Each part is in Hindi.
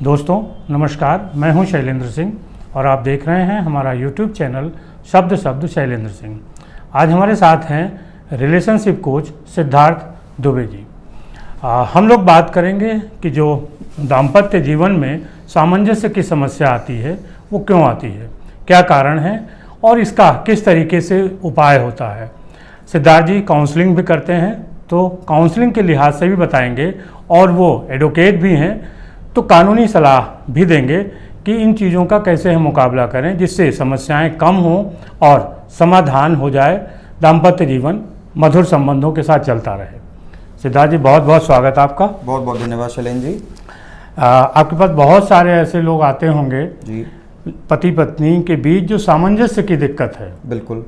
दोस्तों नमस्कार, मैं हूं शैलेंद्र सिंह और आप देख रहे हैं हमारा YouTube चैनल शब्द शब्द शैलेंद्र सिंह। आज हमारे साथ हैं रिलेशनशिप कोच सिद्धार्थ दुबे जी। हम लोग बात करेंगे कि जो दाम्पत्य जीवन में सामंजस्य की समस्या आती है वो क्यों आती है, क्या कारण है और इसका किस तरीके से उपाय होता है। सिद्धार्थ जी काउंसलिंग भी करते हैं, तो काउंसलिंग के लिहाज से भी बताएंगे और वो एडवोकेट भी हैं, तो कानूनी सलाह भी देंगे कि इन चीज़ों का कैसे हम मुकाबला करें जिससे समस्याएं कम हों और समाधान हो जाए, दाम्पत्य जीवन मधुर संबंधों के साथ चलता रहे। सिद्धार्थ जी बहुत बहुत स्वागत आपका। बहुत बहुत धन्यवाद शैलेंद्र जी। आपके पास बहुत सारे ऐसे लोग आते होंगे जी, पति पत्नी के बीच जो सामंजस्य की दिक्कत है, बिल्कुल।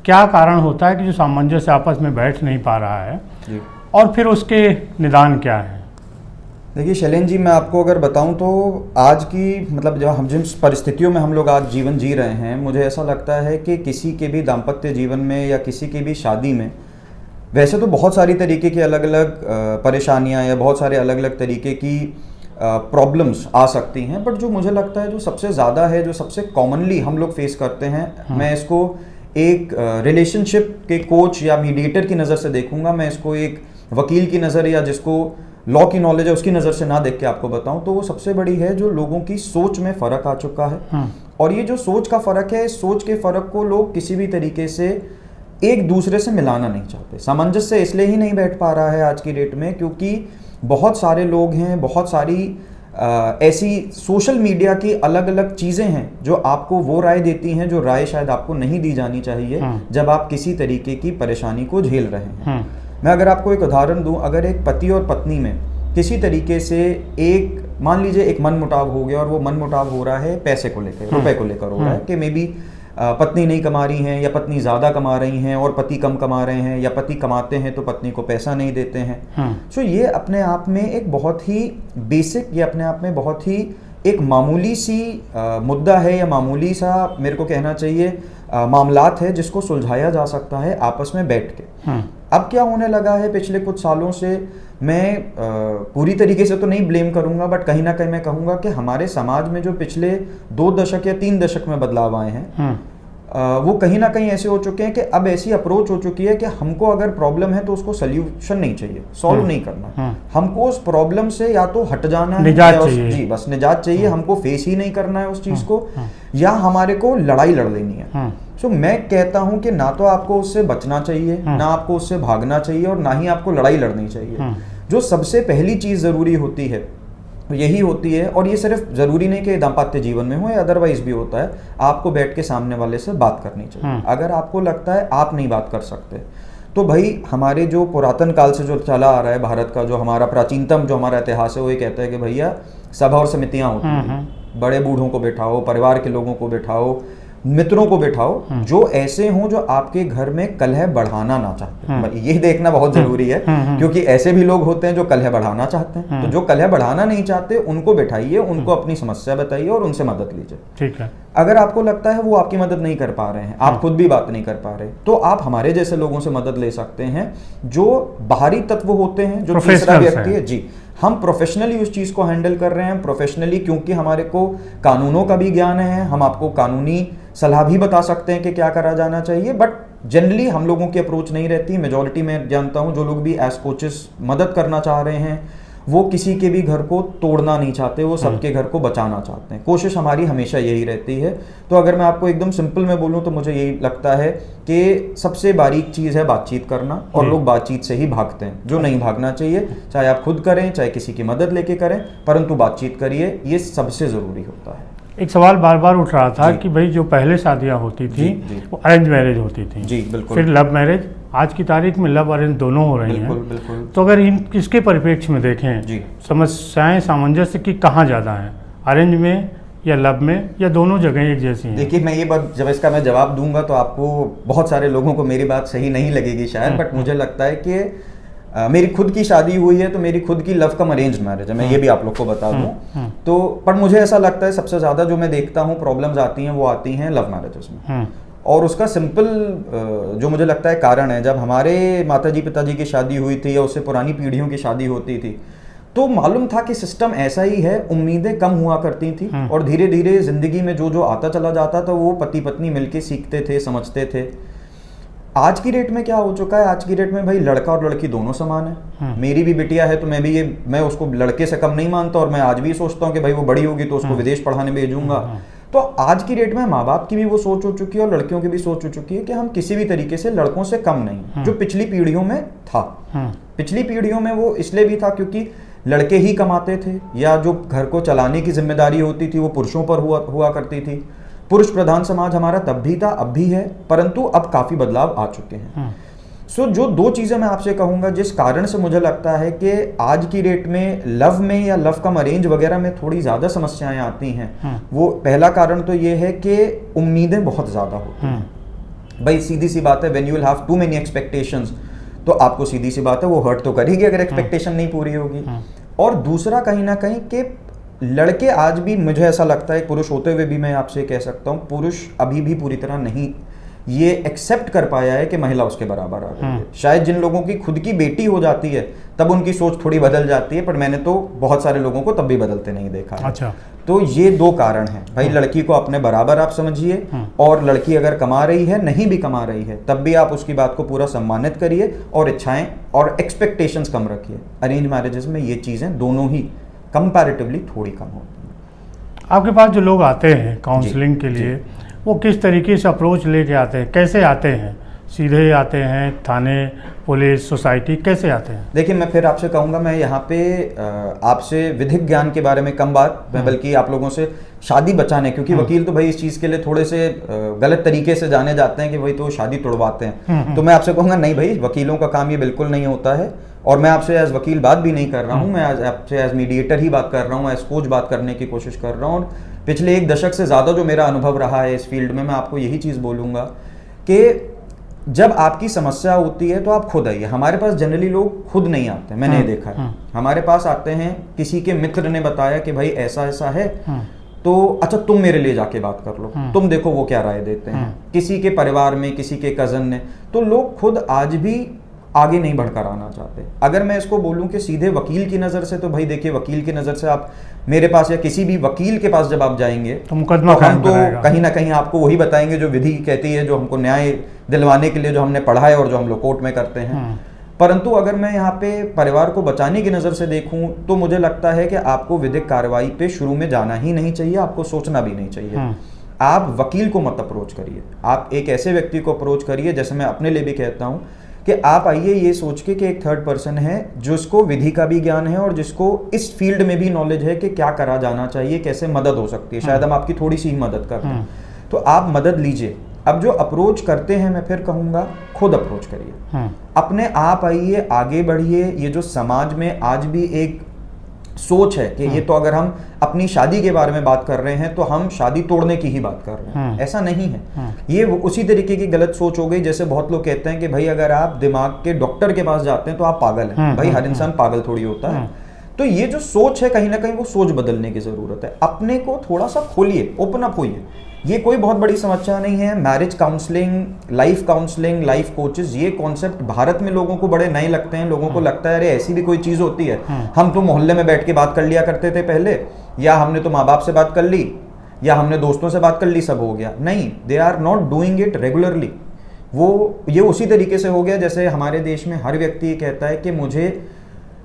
क्या कारण होता है कि जो सामंजस्य आपस में बैठ नहीं पा रहा है जी, और फिर उसके निदान क्या है? देखिए शैलेंद्र जी, मैं आपको अगर बताऊं तो आज की जब हम जिन परिस्थितियों में हम लोग आज जीवन जी रहे हैं, मुझे ऐसा लगता है कि किसी के भी दाम्पत्य जीवन में या किसी की भी शादी में वैसे तो बहुत सारी तरीके की अलग अलग परेशानियां या बहुत सारे अलग अलग तरीके की प्रॉब्लम्स आ सकती हैं, बट जो मुझे लगता है जो सबसे ज़्यादा है, जो सबसे कॉमनली हम लोग फेस करते हैं, मैं इसको एक रिलेशनशिप के कोच या मीडिएटर की नज़र से देखूंगा। मैं इसको एक वकील की नज़र या जिसको लॉ की नॉलेज है उसकी नज़र से ना देख के आपको बताऊं तो वो सबसे बड़ी है जो लोगों की सोच में फ़र्क आ चुका है। और ये जो सोच का फ़र्क है, इस सोच के फ़र्क को लोग किसी भी तरीके से एक दूसरे से मिलाना नहीं चाहते। सामंजस्य इसलिए ही नहीं बैठ पा रहा है आज की डेट में क्योंकि बहुत सारे लोग हैं, बहुत सारी ऐसी सोशल मीडिया की अलग अलग चीज़ें हैं जो आपको वो राय देती हैं जो राय शायद आपको नहीं दी जानी चाहिए जब आप किसी तरीके की परेशानी को झेल रहे हैं। मैं अगर आपको एक उदाहरण दूं, अगर एक पति और पत्नी में किसी तरीके से एक मान लीजिए एक मन मुटाव हो गया और वो मन मुटाव हो रहा है पैसे को लेकर, रुपए को लेकर हो रहा है कि मे बी पत्नी नहीं कमा रही हैं या पत्नी ज़्यादा कमा रही हैं और पति कम कमा रहे हैं, या पति कमाते हैं तो पत्नी को पैसा नहीं देते हैं। सो ये अपने आप में एक बहुत ही बेसिक, ये अपने आप में बहुत ही एक मामूली सी मुद्दा है या मामूली सा मेरे को कहना चाहिए मामलात है जिसको सुलझाया जा सकता है आपस में बैठ के। अब क्या होने लगा है पिछले कुछ सालों से, मैं पूरी तरीके से तो नहीं ब्लेम करूंगा, बट कहीं ना कहीं मैं कहूंगा कि हमारे समाज में जो पिछले 2 दशक या 3 दशक में बदलाव आए हैं वो कहीं ना कहीं ऐसे हो चुके हैं कि अब ऐसी अप्रोच हो चुकी है कि हमको अगर प्रॉब्लम है तो उसको सोल्यूशन नहीं चाहिए, सॉल्व नहीं करना, हमको उस प्रॉब्लम से या तो हट जाना है जी बस निजात चाहिए, हमको फेस ही नहीं करना है उस चीज को, या हमारे को लड़ाई लड़ लेनी है। सो मैं कहता हूं कि ना तो आपको उससे बचना चाहिए, ना आपको उससे भागना चाहिए और ना ही आपको लड़ाई लड़नी चाहिए। जो सबसे पहली चीज जरूरी होती है यही होती है, और ये सिर्फ जरूरी नहीं कि दाम्पत्य जीवन में हो या अदरवाइज भी होता है, आपको बैठ के सामने वाले से बात करनी चाहिए। अगर आपको लगता है आप नहीं बात कर सकते तो भाई हमारे जो पुरातन काल से जो चला आ रहा है भारत का, जो हमारा प्राचीनतम जो हमारा इतिहास है, वो ये कहता है कि भैया सभा और समितियां होती थी, बड़े बूढ़ों को बैठाओ, परिवार के लोगों को बैठाओ, मित्रों को बैठाओ जो ऐसे हों जो आपके घर में कलह बढ़ाना ना चाहते हैं। ये देखना बहुत जरूरी है क्योंकि ऐसे भी लोग होते हैं जो कलह बढ़ाना चाहते हैं। तो जो कलह बढ़ाना नहीं चाहते उनको बैठाइए, उनको अपनी समस्या बताइए और उनसे मदद लीजिए। ठीक है। अगर आपको लगता है वो आपकी मदद नहीं कर पा रहे हैं, आप खुद भी बात नहीं कर पा रहे, तो आप हमारे जैसे लोगों से मदद ले सकते हैं जो बाहरी तत्व होते हैं, जो तीसरा व्यक्ति है। जी, हम प्रोफेशनली उस चीज को हैंडल कर रहे हैं, प्रोफेशनली, क्योंकि हमारे को कानूनों का भी ज्ञान है, हम आपको कानूनी सलाह भी बता सकते हैं कि क्या करा जाना चाहिए। बट जनरली हम लोगों की अप्रोच नहीं रहती, मेजॉरिटी में जानता हूं जो लोग भी एज कोचेस मदद करना चाह रहे हैं वो किसी के भी घर को तोड़ना नहीं चाहते, वो सबके घर को बचाना चाहते हैं। कोशिश हमारी हमेशा यही रहती है। तो अगर मैं आपको एकदम सिंपल में बोलूं तो मुझे यही लगता है कि सबसे बारीक चीज़ है बातचीत करना, और लोग बातचीत से ही भागते हैं, जो नहीं भागना चाहिए। चाहे आप खुद करें, चाहे किसी की मदद लेके करें, परंतु बातचीत करिए, ये सबसे ज़रूरी होता है। एक सवाल बार बार उठ रहा था कि भाई जो पहले शादियां होती थी वो अरेंज मैरिज होती थी, जी बिल्कुल, फिर लव मैरिज, आज की तारीख में लव अरेंज दोनों हो रही हैं। बिल्कुल। तो अगर इसके परिप्रेक्ष्य में देखें जी, समस्याएं सामंजस्य की कहाँ ज़्यादा हैं, अरेंज में या लव में, या दोनों जगह एक जैसी हैं? देखिए, मैं ये बात जब इसका मैं जवाब दूंगा तो आपको बहुत सारे लोगों को मेरी बात सही नहीं लगेगी शायद, बट मुझे लगता है कि मेरी खुद की शादी हुई है तो मेरी खुद की लव कम अरेंज मैरिज है, मैं ये भी आप लोग को बता दूं। तो पर मुझे ऐसा लगता है सबसे ज़्यादा जो मैं देखता हूँ प्रॉब्लम्स आती हैं वो आती हैं लव मैरिजेस में। और उसका सिंपल जो मुझे लगता है कारण है, जब हमारे माताजी पिताजी की शादी हुई थी या उससे पुरानी पीढ़ियों की शादी होती थी तो मालूम था कि सिस्टम ऐसा ही है, उम्मीदें कम हुआ करती थी और धीरे धीरे जिंदगी में जो जो आता चला जाता था वो पति पत्नी मिलके सीखते थे, समझते थे। आज की डेट में क्या हो चुका है, आज की डेट में भाई लड़का और लड़की दोनों समान है। मेरी भी बिटिया है तो मैं उसको लड़के से कम नहीं मानता, और मैं आज भी सोचता हूँ कि भाई वो बड़ी होगी तो उसको विदेश पढ़ाने भेजूंगा। तो आज की डेट में माँ बाप की भी वो सोच हो चुकी है और लड़कियों की भी सोच हो चुकी है कि हम किसी भी तरीके से लड़कों से कम नहीं, जो पिछली पीढ़ियों में था। पिछली पीढ़ियों में वो इसलिए भी था क्योंकि लड़के ही कमाते थे, या जो घर को चलाने की जिम्मेदारी होती थी वो पुरुषों पर हुआ करती थी। पुरुष प्रधान समाज हमारा तब भी था, अब भी है, परंतु अब काफी बदलाव आ चुके हैं। सो जो दो चीजें मैं आपसे कहूंगा जिस कारण से मुझे लगता है कि आज की डेट में लव में या लव कम अरेंज वगैरह में थोड़ी ज्यादा समस्याएं आती हैं, वो पहला कारण तो ये है कि उम्मीदें बहुत ज्यादा होती हैं। भाई सीधी सी बात है, when you will have too many expectations, तो आपको सीधी सी बात है वो हर्ट तो करेगी अगर एक्सपेक्टेशन नहीं पूरी होगी। और दूसरा कहीं ना कहीं कि लड़के आज भी, मुझे ऐसा लगता है पुरुष होते हुए भी मैं आपसे कह सकता हूँ, पुरुष अभी भी पूरी तरह नहीं ये एक्सेप्ट कर पाया है कि महिला उसके बराबर आ गई है। शायद जिन लोगों की खुद की बेटी हो जाती है तब उनकी सोच थोड़ी बदल जाती है, पर मैंने तो बहुत सारे लोगों को तब भी बदलते नहीं देखा है। अच्छा, तो ये दो कारण हैं भाई, लड़की को अपने बराबर आप समझिए, और लड़की अगर कमा रही है, नहीं भी कमा रही है, तब भी आप उसकी बात को पूरा सम्मानित करिए और इच्छाएं और एक्सपेक्टेशंस कम रखिए। अरेंज मैरिजेस में ये चीजें दोनों ही कंपैरेटिवली थोड़ी कम होती हैं। आपके पास जो लोग आते हैं काउंसलिंग के लिए, वो किस तरीके से अप्रोच लेके आते हैं, कैसे आते हैं? सीधे आते हैं, थाने, पुलिस, सोसाइटी, कैसे आते हैं? देखिए, मैं फिर आपसे कहूँगा, मैं यहाँ पे आपसे विधिक ज्ञान के बारे में कम बात, मैं बल्कि आप लोगों से शादी बचाने, क्योंकि वकील तो भाई इस चीज़ के लिए थोड़े से गलत तरीके से जाने जाते हैं कि भाई तो शादी तोड़वाते हैं। तो मैं आपसे कहूँगा नहीं भाई, वकीलों का काम ये बिल्कुल नहीं होता है। और मैं आपसे एज वकील बात भी नहीं कर रहा हूँ, मैं आपसे एज मीडिएटर ही बात कर रहा हूँ, एज कोच बात करने की कोशिश कर रहा हूँ। और पिछले 1 दशक से ज़्यादा जो मेरा अनुभव रहा है इस फील्ड में, मैं आपको यही चीज़ बोलूँगा कि जब आपकी समस्या होती है तो आप खुद आइए। हमारे पास जनरली लोग खुद नहीं आते, मैंने ये देखा है। हमारे पास आते हैं, किसी के मित्र ने बताया कि भाई ऐसा ऐसा है, तो अच्छा तुम मेरे लिए जाके बात कर लो, तुम देखो वो क्या राय देते हैं। किसी के परिवार में, किसी के कजन ने, तो लोग खुद आज भी आगे नहीं बढ़कर आना चाहते। अगर मैं इसको बोलूं कि सीधे वकील की नज़र से, तो भाई देखिए, वकील की नज़र से आप मेरे पास या किसी भी वकील के पास जब आप जाएंगे तो मुकदमा हम तो कहीं ना कहीं आपको वही बताएंगे जो विधि कहती है, जो हमको न्याय दिलवाने के लिए जो हमने पढ़ा है और जो हम लोग कोर्ट में करते हैं। परंतु अगर मैं यहाँ पे परिवार को बचाने की नज़र से देखूं, तो मुझे लगता है कि आपको विधिक कार्रवाई पे शुरू में जाना ही नहीं चाहिए, आपको सोचना भी नहीं चाहिए। आप वकील को मत अप्रोच करिए, आप एक ऐसे व्यक्ति को अप्रोच करिए, जैसे मैं अपने लिए भी कहता हूँ कि आप आइए ये सोच के कि एक थर्ड पर्सन है जिसको विधि का भी ज्ञान है और जिसको इस फील्ड में भी नॉलेज है कि क्या करा जाना चाहिए, कैसे मदद हो सकती है, शायद हम आपकी थोड़ी सी ही मदद कर दें। तो आप मदद लीजिए। अब जो अप्रोच करते हैं, मैं फिर कहूँगा खुद अप्रोच करिए, अपने आप आइए, आगे बढ़िए। ये जो समाज में आज भी एक सोच है कि ये तो अगर हम अपनी शादी के बारे में बात कर रहे हैं तो हम शादी तोड़ने की ही बात कर रहे हैं, ऐसा नहीं है। ये उसी तरीके की गलत सोच हो गई, जैसे बहुत लोग कहते हैं कि भाई अगर आप दिमाग के डॉक्टर के पास जाते हैं तो आप पागल हैं। भाई हर इंसान पागल थोड़ी होता है। तो ये जो सोच है, कहीं ना कहीं वो सोच बदलने की जरूरत है। अपने को थोड़ा सा खोलिए, ओपन अप होइए। ये कोई बहुत बड़ी समस्या नहीं है। मैरिज काउंसलिंग, लाइफ कोचेस, ये कॉन्सेप्ट भारत में लोगों को बड़े नए लगते हैं। लोगों को लगता है अरे ऐसी भी कोई चीज़ होती है, हम तो मोहल्ले में बैठ के बात कर लिया करते थे पहले, या हमने तो माँ बाप से बात कर ली, या हमने दोस्तों से बात कर ली, सब हो गया। नहीं, they are not doing it regularly. ये उसी तरीके से हो गया जैसे हमारे देश में हर व्यक्ति कहता है कि मुझे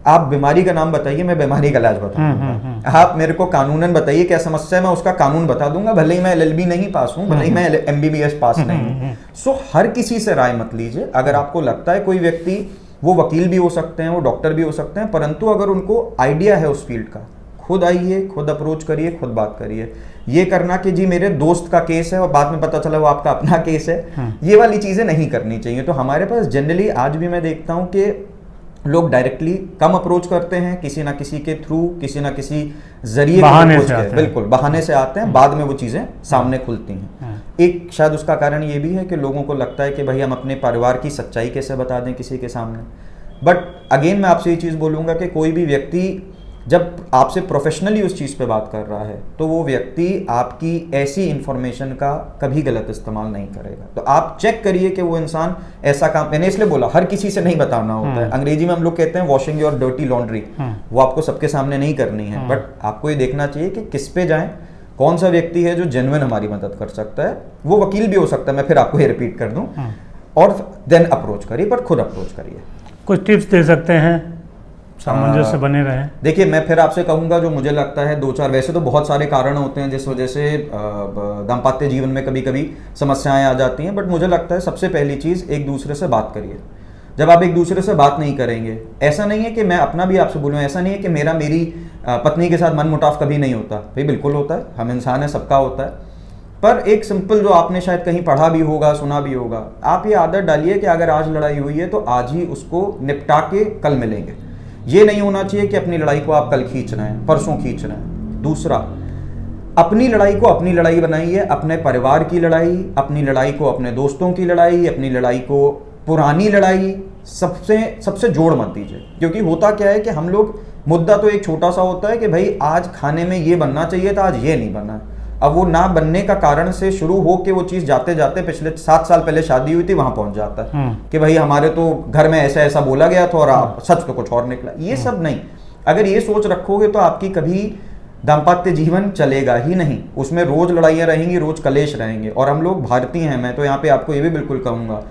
आप बीमारी का नाम बताइए, मैं बीमारी का इलाज बताऊंगा। आप मेरे को कानूनन बताइए क्या समस्या है, मैं उसका कानून बता दूंगा, भले ही मैं LLB नहीं पास हूं, भले ही मैं MBBS पास नहीं हूं। सो हर किसी से राय मत लीजिए। अगर आपको लगता है कोई व्यक्ति, वो वकील भी हो सकते हैं, वो डॉक्टर भी हो सकते हैं, परंतु अगर उनको आइडिया है उस फील्ड का, खुद आइए, खुद अप्रोच करिए, खुद बात करिए। ये करना कि जी मेरे दोस्त का केस है और बाद में पता चला वो आपका अपना केस है, ये वाली चीजें नहीं करनी चाहिए। तो हमारे पास जनरली आज भी मैं देखता हूं कि लोग डायरेक्टली कम अप्रोच करते हैं, किसी ना किसी के थ्रू, किसी ना किसी जरिए बिल्कुल बहाने से आते हैं, बाद में वो चीजें सामने खुलती हैं। एक शायद उसका कारण ये भी है कि लोगों को लगता है कि भाई हम अपने परिवार की सच्चाई कैसे बता दें किसी के सामने। बट अगेन मैं आपसे ये चीज बोलूंगा कि कोई भी व्यक्ति जब आपसे प्रोफेशनली उस चीज़ पे बात कर रहा है तो वो व्यक्ति आपकी ऐसी इंफॉर्मेशन का कभी गलत इस्तेमाल नहीं करेगा। तो आप चेक करिए कि वो इंसान ऐसा काम, मैंने इसलिए बोला हर किसी से नहीं बताना होता है। अंग्रेजी में हम लोग कहते हैं वॉशिंग योर डर्टी लॉन्ड्री, वो आपको सबके सामने नहीं करनी है, बट आपको ये देखना चाहिए कि किस पे जाएं, कौन सा व्यक्ति है जो जेन्युइन हमारी मदद कर सकता है। वो वकील भी हो सकता है, मैं फिर आपको ये रिपीट कर दूं, और देन अप्रोच करिए, पर खुद अप्रोच करिए। कुछ टिप्स दे सकते हैं सामंजस्य बने रहें? देखिए, मैं फिर आपसे कहूंगा जो मुझे लगता है 2-4, वैसे तो बहुत सारे कारण होते हैं जिस वजह से दाम्पत्य जीवन में कभी कभी समस्याएं आ जाती हैं, बट मुझे लगता है सबसे पहली चीज़ एक दूसरे से बात करिए। जब आप एक दूसरे से बात नहीं करेंगे, ऐसा नहीं है कि मैं अपना भी आपसे बोलूँ, ऐसा नहीं है कि मेरी पत्नी के साथ मनमुटाव कभी नहीं होता, भाई बिल्कुल होता है, हम इंसान हैं, सबका होता है। पर एक सिंपल जो आपने शायद कहीं पढ़ा भी होगा, सुना भी होगा, आप ये आदत डालिए कि अगर आज लड़ाई हुई है तो आज ही उसको निपटा के कल मिलेंगे। ये नहीं होना चाहिए कि अपनी लड़ाई को आप कल खींच रहे हैं, परसों खींच रहे हैं। दूसरा, अपनी लड़ाई को अपनी लड़ाई बनाइए, अपने परिवार की लड़ाई, अपनी लड़ाई को अपने दोस्तों की लड़ाई, अपनी लड़ाई को पुरानी लड़ाई, सबसे जोड़ मत दीजिए। क्योंकि होता क्या है कि हम लोग, मुद्दा तो एक छोटा सा होता है कि भाई आज खाने में ये बनना चाहिए था, आज ये नहीं बना। अब वो ना बनने का कारण से शुरू हो के वो चीज़ जाते जाते पिछले 7 साल पहले शादी हुई थी वहां पहुंच जाता है कि भाई हमारे तो घर में ऐसा ऐसा बोला गया था और आप सच तो कुछ और निकला। ये सब नहीं, अगर ये सोच रखोगे तो आपकी कभी दाम्पत्य जीवन चलेगा ही नहीं। उसमें रोज लड़ाइयाँ रहेंगी, रोज कलेश रहेंगे। और हम लोग भारतीय हैं, मैं तो यहाँ पे आपको ये भी बिल्कुल कहूँगा,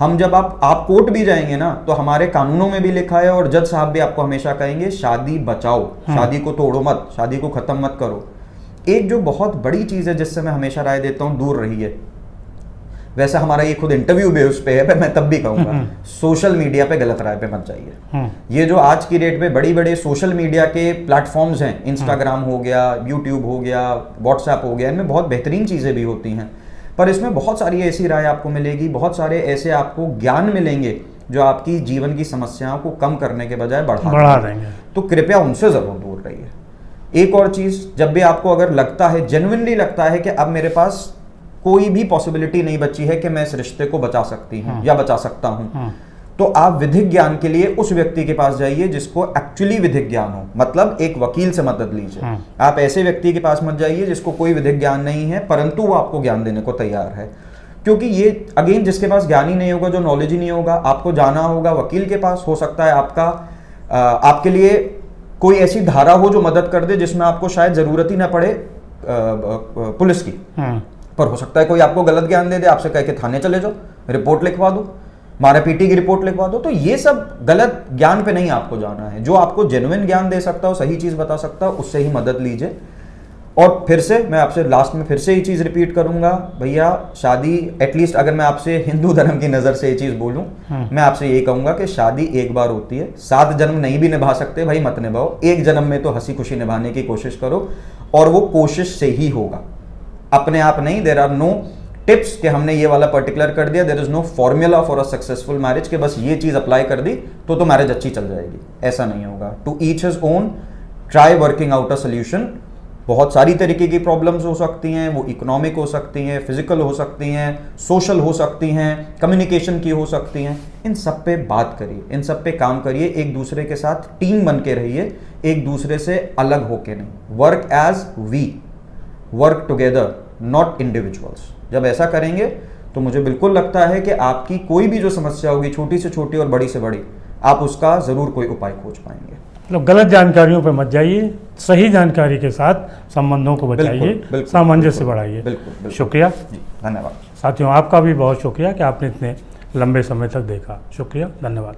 हम जब आप कोर्ट भी जाएंगे ना तो हमारे कानूनों में भी लिखा है और जज साहब भी आपको हमेशा कहेंगे शादी बचाओ, शादी को तोड़ो मत, शादी को खत्म मत करो। एक जो बहुत बड़ी चीज़ है जिससे मैं हमेशा राय देता हूँ, दूर रहिए। वैसे हमारा ये खुद इंटरव्यू बेस पे है, पर मैं तब भी कहूँगा सोशल मीडिया पे गलत राय पे मत जाइए। ये जो आज की डेट पे बड़ी बड़े सोशल मीडिया के प्लेटफॉर्म्स हैं, इंस्टाग्राम हो गया, यूट्यूब हो गया, व्हाट्सएप हो गया, इनमें बहुत बेहतरीन चीज़ें भी होती हैं, पर इसमें बहुत सारी ऐसी राय आपको मिलेगी, बहुत सारे ऐसे आपको ज्ञान मिलेंगे जो आपकी जीवन की समस्याओं को कम करने के बजाय बढ़ा देंगे। तो कृपया उनसे ज़रूर दूर रहिए। एक और चीज़, जब भी आपको अगर लगता है, जेन्युइनली लगता है कि अब मेरे पास कोई भी पॉसिबिलिटी नहीं बची है कि मैं इस रिश्ते को बचा सकती हूँ या बचा सकता हूँ, तो आप विधिक ज्ञान के लिए उस व्यक्ति के पास जाइए जिसको एक्चुअली विधिक ज्ञान हो। मतलब एक वकील से मदद लीजिए। आप ऐसे व्यक्ति के पास मत जाइए जिसको कोई विधिक ज्ञान नहीं है, परंतु वो आपको ज्ञान देने को तैयार है। क्योंकि ये अगेन, जिसके पास ज्ञान ही नहीं होगा, जो नॉलेज ही नहीं होगा, आपको जाना होगा वकील के पास। हो सकता है आपके लिए कोई ऐसी धारा हो जो मदद कर दे जिसमें आपको शायद जरूरत ही ना पड़े पुलिस की, पर हो सकता है कोई आपको गलत ज्ञान दे दे, आपसे कह के थाने चले जाओ, रिपोर्ट लिखवा दो, मारा पीटी की रिपोर्ट लिखवा दो। तो ये सब गलत ज्ञान पे नहीं आपको जाना है। जो आपको जेन्युइन ज्ञान दे सकता हो, सही चीज बता सकता हो, उससे ही मदद लीजिए। और फिर से मैं आपसे लास्ट में फिर से ये चीज़ रिपीट करूंगा, भैया शादी, एटलीस्ट अगर मैं आपसे हिंदू धर्म की नज़र से ये चीज़ बोलूं, मैं आपसे ये कहूंगा कि शादी एक बार होती है, 7 जन्म नहीं भी निभा सकते भाई मत निभाओ, एक जन्म में तो हंसी खुशी निभाने की कोशिश करो, और वो कोशिश से ही होगा, अपने आप नहीं। देयर आर नो टिप्स कि हमने ये वाला पर्टिकुलर कर दिया, there is no formula for a successful marriage, के बस ये चीज़ अप्लाई कर दी तो मैरिज अच्छी चल जाएगी, ऐसा नहीं होगा। To each his own, try working out a solution. बहुत सारी तरीके की प्रॉब्लम्स हो सकती हैं, वो इकोनॉमिक हो सकती हैं, फिजिकल हो सकती हैं, सोशल हो सकती हैं, कम्युनिकेशन की हो सकती हैं। इन सब पे बात करिए, इन सब पे काम करिए, एक दूसरे के साथ टीम बन के रहिए, एक दूसरे से अलग होके नहीं। Work as we, work together, not individuals. जब ऐसा करेंगे तो मुझे बिल्कुल लगता है कि आपकी कोई भी जो समस्या होगी, छोटी से छोटी और बड़ी से बड़ी, आप उसका ज़रूर कोई उपाय खोज पाएंगे। मतलब गलत जानकारियों पर मत जाइए, सही जानकारी के साथ संबंधों को बचाइए, सामंजस्य बढ़ाइए। बिल्कुल, शुक्रिया जी, धन्यवाद साथियों। आपका भी बहुत शुक्रिया कि आपने इतने लंबे समय तक देखा। शुक्रिया, धन्यवाद।